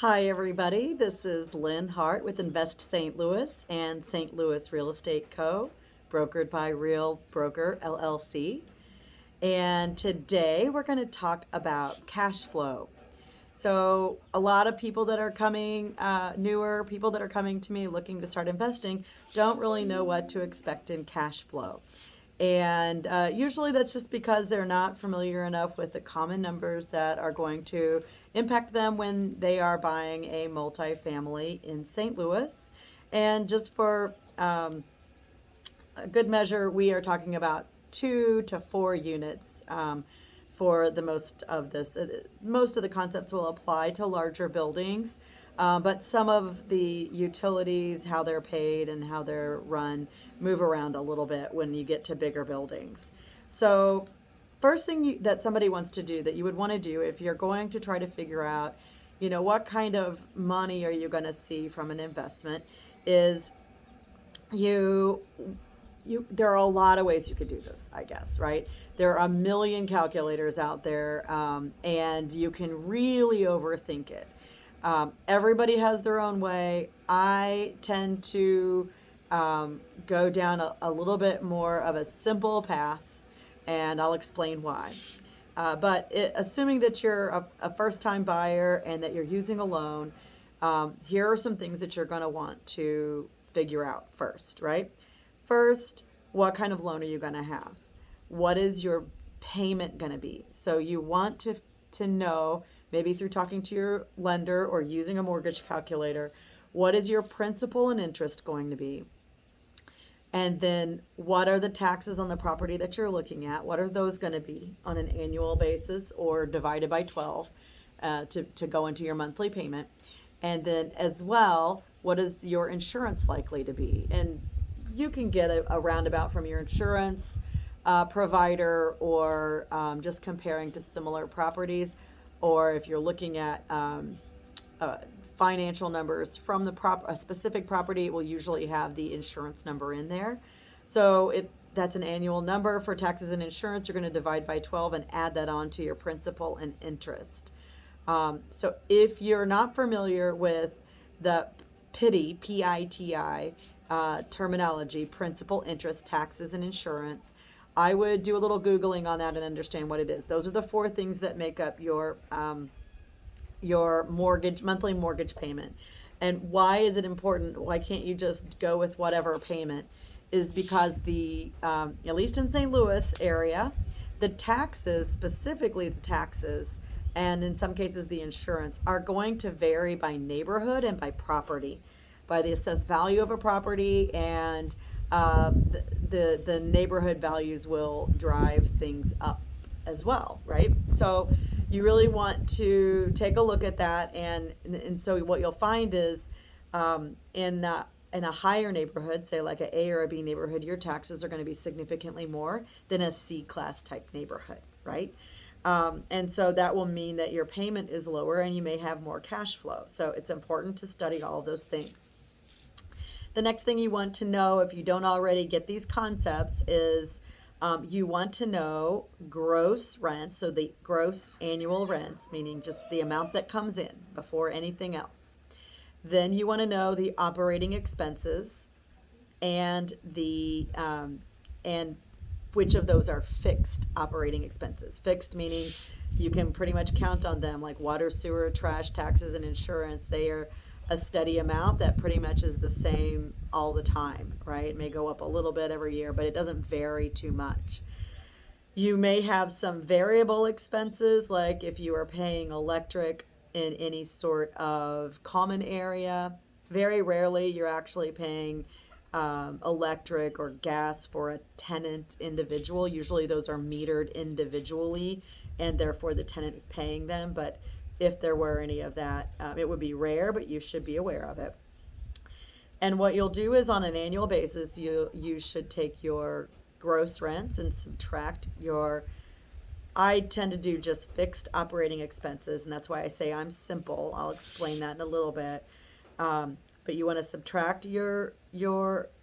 Hi, everybody. This is Lynn Hart with Invest St. Louis and St. Louis Real Estate Co., brokered by Real Broker LLC. And today we're going to talk about cash flow. So, a lot of people that are coming, newer people that are coming to me looking to start investing, don't really know what to expect in cash flow. And usually that's just because they're not familiar enough with the common numbers that are going to impact them when they are buying a multifamily in St. Louis. And just for a good measure, we are talking about 2 to 4 units for the most of this. Most of the concepts will apply to larger buildings, but some of the utilities, how they're paid and how they're run, move around a little bit when you get to bigger buildings. So, first thing that somebody wants to do, that you would want to do if you're going to try to figure out, what kind of money are you going to see from an investment, is you there are a lot of ways you could do this, I guess, right? There are a million calculators out there, and you can really overthink it. Everybody has their own way. I tend to go down a little bit more of a simple path, and I'll explain why. Assuming that you're a first-time buyer and that you're using a loan, here are some things that you're going to want to figure out first, right? First, what kind of loan are you going to have? What is your payment going to be? So you want to know, maybe through talking to your lender or using a mortgage calculator, what is your principal and interest going to be? And then what are the taxes on the property that you're looking at? What are those going to be on an annual basis or divided by 12 to go into your monthly payment? And then as well, what is your insurance likely to be? And you can get a roundabout from your insurance provider, or just comparing to similar properties. Or if you're looking at financial numbers from a specific property, it will usually have the insurance number in there. So that's an annual number for taxes and insurance. You're going to divide by 12 and add that on to your principal and interest. So if you're not familiar with the PITI, P-I-T-I, terminology, principal, interest, taxes, and insurance, I would do a little Googling on that and understand what it is. Those are the 4 things that make up your monthly mortgage payment. And why is it important? Why can't you just go with whatever payment? Is because at least in St. Louis area, the taxes, specifically the taxes, and in some cases the insurance, are going to vary by neighborhood and by property, by the assessed value of a property, and the neighborhood values will drive things up as well, right? So you really want to take a look at that, and so what you'll find is in a higher neighborhood, say like a or a B neighborhood, your taxes are going to be significantly more than a C class type neighborhood, right? And so that will mean that your payment is lower and you may have more cash flow. So it's important to study all of those things. The next thing you want to know, if you don't already get these concepts, is you want to know gross rents, so the gross annual rents, meaning just the amount that comes in before anything else. Then you want to know the operating expenses and and which of those are fixed operating expenses. Fixed meaning you can pretty much count on them, like water, sewer, trash, taxes, and insurance. They are a steady amount that pretty much is the same all the time, right? It may go up a little bit every year, but it doesn't vary too much. You may have some variable expenses, like if you are paying electric in any sort of common area. Very rarely you're actually paying electric or gas for a tenant individual. Usually those are metered individually, and therefore the tenant is paying them. But if there were any of that, it would be rare, but you should be aware of it. And what you'll do is, on an annual basis, you should take your gross rents and subtract I tend to do just fixed operating expenses, and that's why I say I'm simple. I'll explain that in a little bit. But you want to subtract your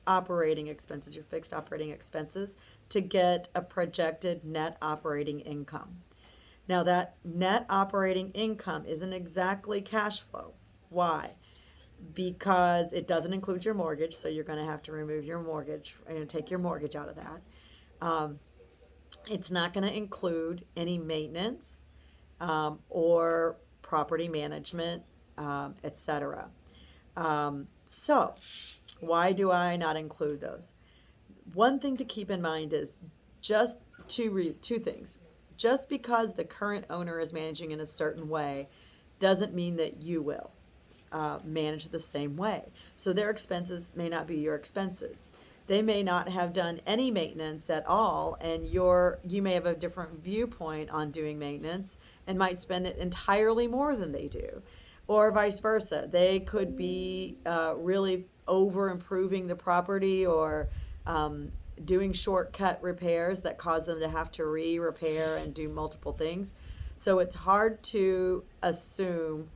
operating expenses, your fixed operating expenses, to get a projected net operating income. Now, that net operating income isn't exactly cash flow. Why? Because it doesn't include your mortgage, so you're going to have to remove your mortgage and take your mortgage out of that. It's not going to include any maintenance or property management, etc. So, why do I not include those? One thing to keep in mind is just two things. Just because the current owner is managing in a certain way doesn't mean that you will manage the same way. So their expenses may not be your expenses. They may not have done any maintenance at all, and you may have a different viewpoint on doing maintenance and might spend it entirely more than they do. Or vice versa. They could be really over improving the property, or doing shortcut repairs that cause them to have to repair and do multiple things. So it's hard to assume,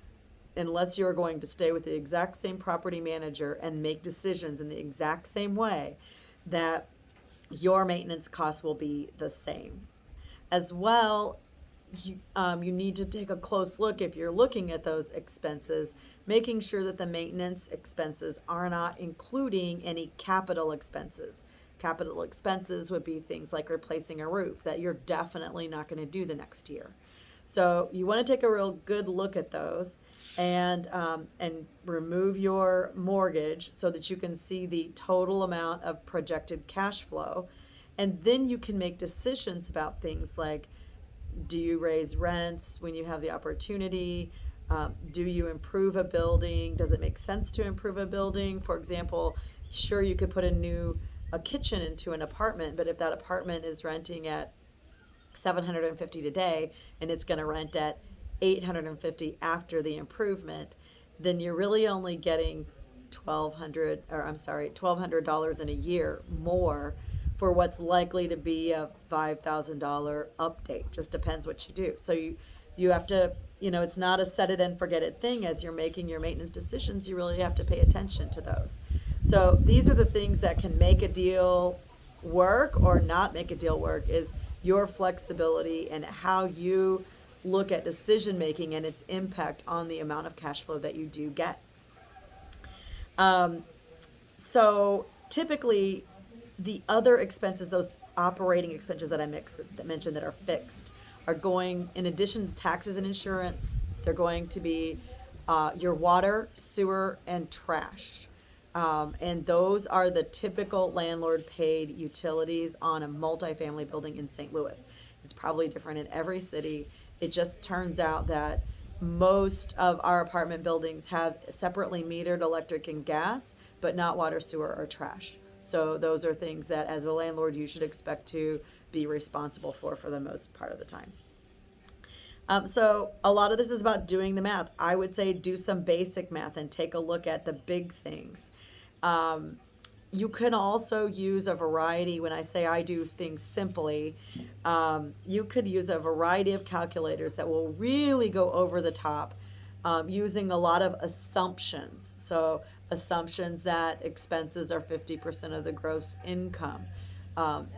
unless you're going to stay with the exact same property manager and make decisions in the exact same way, that your maintenance costs will be the same. As well, you need to take a close look if you're looking at those expenses, making sure that the maintenance expenses are not including any capital expenses. Capital expenses would be things like replacing a roof that you're definitely not going to do the next year. So you want to take a real good look at those, and remove your mortgage so that you can see the total amount of projected cash flow. And then you can make decisions about things like, do you raise rents when you have the opportunity? Do you improve a building? Does it make sense to improve a building? For example, sure, you could put a kitchen into an apartment, but if that apartment is renting at $750 today and it's going to rent at $850 after the improvement, then you're really only getting $1,200 in a year more for what's likely to be a $5,000 update. Just depends what you do. So you have to, it's not a set it and forget it thing. As you're making your maintenance decisions, you really have to pay attention to those. So these are the things that can make a deal work or not make a deal work, is your flexibility and how you look at decision making and its impact on the amount of cash flow that you do get. So typically, the other expenses, those operating expenses that I mentioned that are fixed, are going, in addition to taxes and insurance, they're going to be your water, sewer, and trash. And those are the typical landlord paid utilities on a multifamily building in St. Louis. It's probably different in every city. It just turns out that most of our apartment buildings have separately metered electric and gas, but not water, sewer, or trash. So those are things that, as a landlord, you should expect to be responsible for the most part of the time. So a lot of this is about doing the math. I would say do some basic math and take a look at the big things. You can also use a variety. When I say I do things simply, you could use a variety of calculators that will really go over the top, using a lot of assumptions. So assumptions that expenses are 50% of the gross income,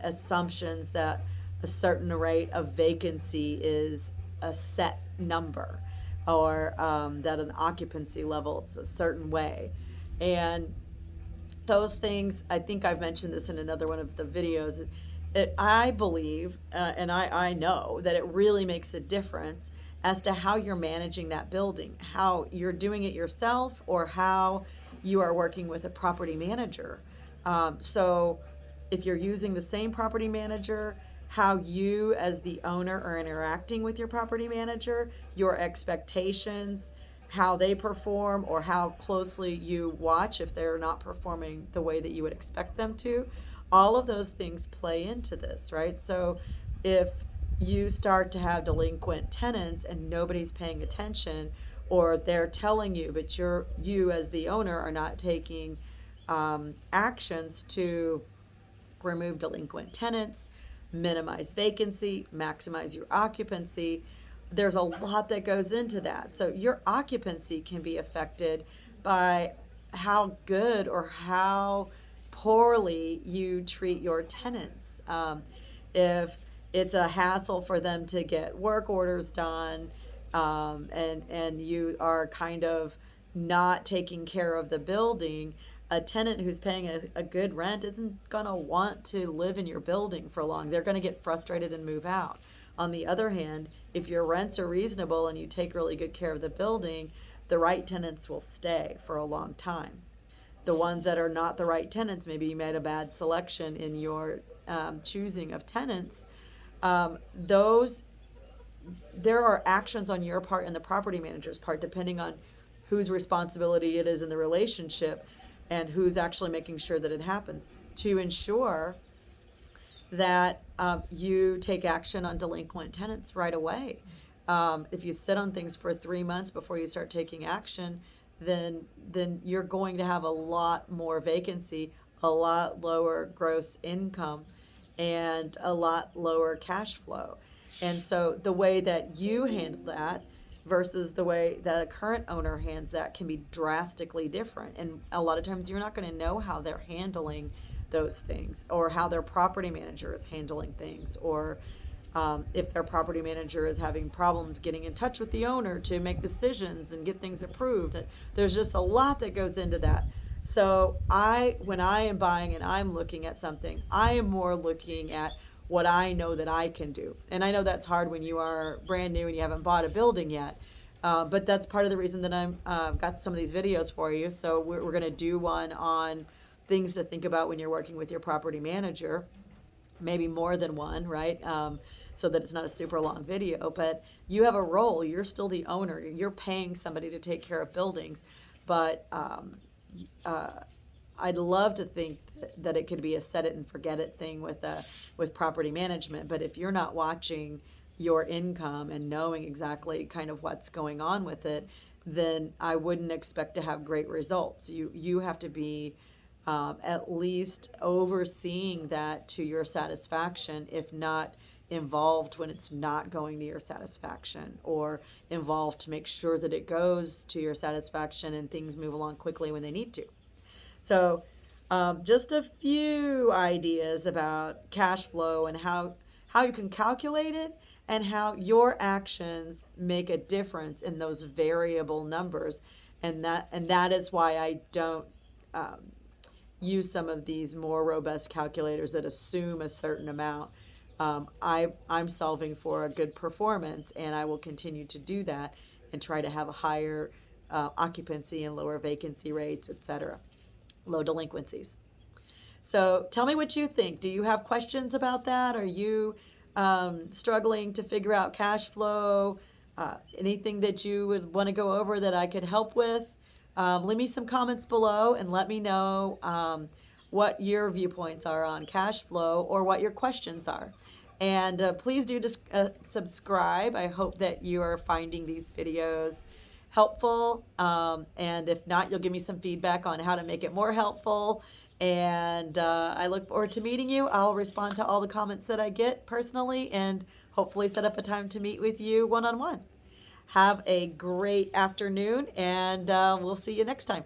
assumptions that a certain rate of vacancy is a set number, or that an occupancy level is a certain way. And those things, I think I've mentioned this in another one of the videos, I believe, and I know that it really makes a difference as to how you're managing that building, how you're doing it yourself, or how you are working with a property manager. So if you're using the same property manager, how you as the owner are interacting with your property manager, your expectations, how they perform, or how closely you watch if they're not performing the way that you would expect them to. All of those things play into this, right? So if you start to have delinquent tenants and nobody's paying attention, or they're telling you, but you as the owner are not taking actions to remove delinquent tenants, minimize vacancy, maximize your occupancy, there's a lot that goes into that. So your occupancy can be affected by how good or how poorly you treat your tenants. If it's a hassle for them to get work orders done, and you are kind of not taking care of the building, a tenant who's paying a good rent isn't going to want to live in your building for long. They're going to get frustrated and move out. On the other hand, if your rents are reasonable and you take really good care of the building, the right tenants will stay for a long time. The ones that are not the right tenants, maybe you made a bad selection in your choosing of tenants, those there are actions on your part and the property manager's part, depending on whose responsibility it is in the relationship and who's actually making sure that it happens, to ensure that you take action on delinquent tenants right away. If you sit on things for 3 months before you start taking action, then you're going to have a lot more vacancy, a lot lower gross income, and a lot lower cash flow. And so the way that you handle that versus the way that a current owner handles that can be drastically different. And a lot of times you're not going to know how they're handling those things, or how their property manager is handling things, or if their property manager is having problems getting in touch with the owner to make decisions and get things approved. There's just a lot that goes into that. So when I am buying and I'm looking at something, I am more looking at what I know that I can do. And I know that's hard when you are brand new and you haven't bought a building yet. But that's part of the reason that I'm got some of these videos for you. So we're going to do one on things to think about when you're working with your property manager, maybe more than one, right? So that it's not a super long video, but you have a role. You're still the owner. You're paying somebody to take care of buildings. But I'd love to think that it could be a set it and forget it thing with property management. But if you're not watching your income and knowing exactly kind of what's going on with it, then I wouldn't expect to have great results. You have to be at least overseeing that to your satisfaction, if not involved when it's not going to your satisfaction, or involved to make sure that it goes to your satisfaction and things move along quickly when they need to. So just a few ideas about cash flow and how you can calculate it, and how your actions make a difference in those variable numbers. And that is why I don't use some of these more robust calculators that assume a certain amount. I'm solving for a good performance, and I will continue to do that and try to have a higher occupancy and lower vacancy rates, etc., low delinquencies. So tell me what you think. Do you have questions about that? Are you struggling to figure out cash flow? Anything that you would want to go over that I could help with? Leave me some comments below and let me know what your viewpoints are on cash flow, or what your questions are. And please do subscribe. I hope that you are finding these videos helpful. And if not, you'll give me some feedback on how to make it more helpful. And I look forward to meeting you. I'll respond to all the comments that I get personally, and hopefully set up a time to meet with you one-on-one. Have a great afternoon, and we'll see you next time.